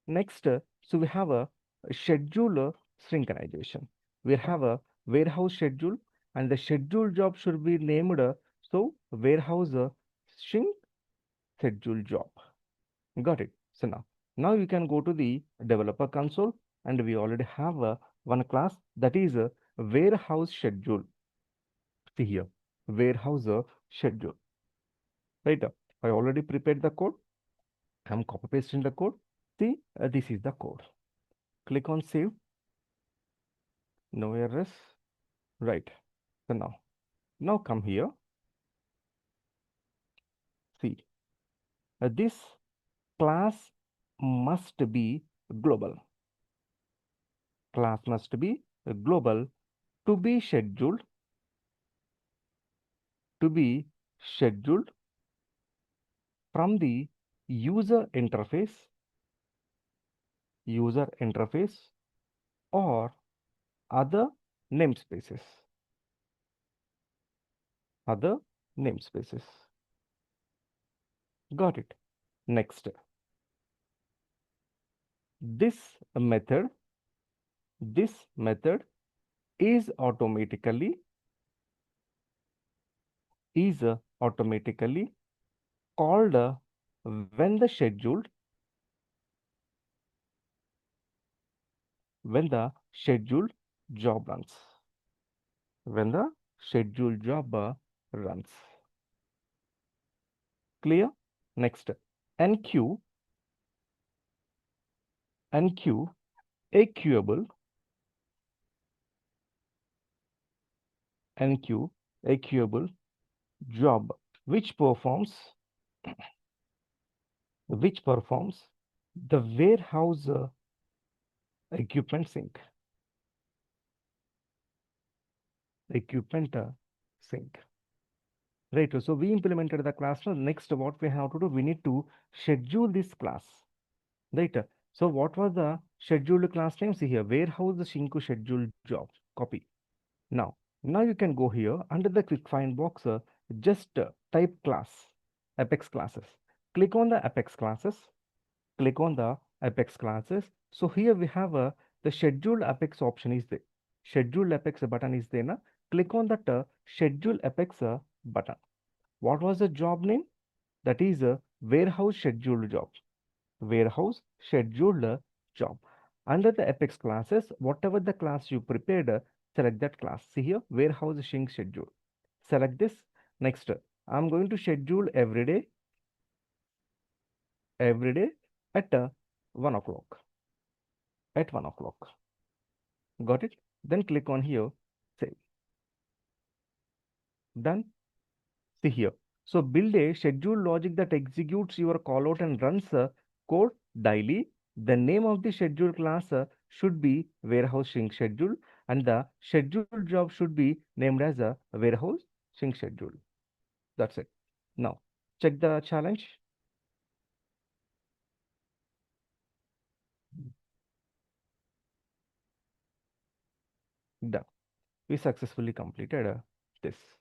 Next, so we have a schedule synchronization. We have a warehouse schedule, and the schedule job should be named warehouse sync schedule job. Got it. So now you can go to the developer console, and we already have one class that is a warehouse schedule. See here, warehouse schedule. Right. I already prepared the code. I'm copy pasting the code. See, this is the code. Click on save. No errors. Right. So now come here. See, this class must be global. Class must be global to be scheduled to be scheduled from the user interface or other namespaces. Other namespaces. Got it. Next, this method this method is automatically called when the scheduled job runs. When the scheduled job runs. Clear? Next, NQ NQ a queuable NQ a queuable job which performs the warehouse equipment sync. Equipment sync. Right. So we implemented the class. Now next, what we have to do, we need to schedule this class. Right. So what was the scheduled class name? See here, warehouse sync scheduled job. Copy. Now you can go here under the quick find box. Just type class, Apex classes. Click on the Apex classes. Click on the Apex classes. So here we have the scheduled Apex option is there. Scheduled Apex button is there. Na? Click on that schedule Apex button. What was the job name? That is a warehouse scheduled job. Warehouse scheduled job. Under the Apex classes, whatever the class you prepared, select that class. See here, warehouse sync schedule. Select this. Next, I'm going to schedule every day at 1 o'clock. At 1 o'clock. Got it? Then click on here, save. Done. See here. So build a schedule logic that executes your callout and runs code daily. The name of the schedule class should be warehouse sync schedule, and the schedule job should be named as a warehouse sync schedule. That's it. Now check the challenge. Done. We successfully completed this.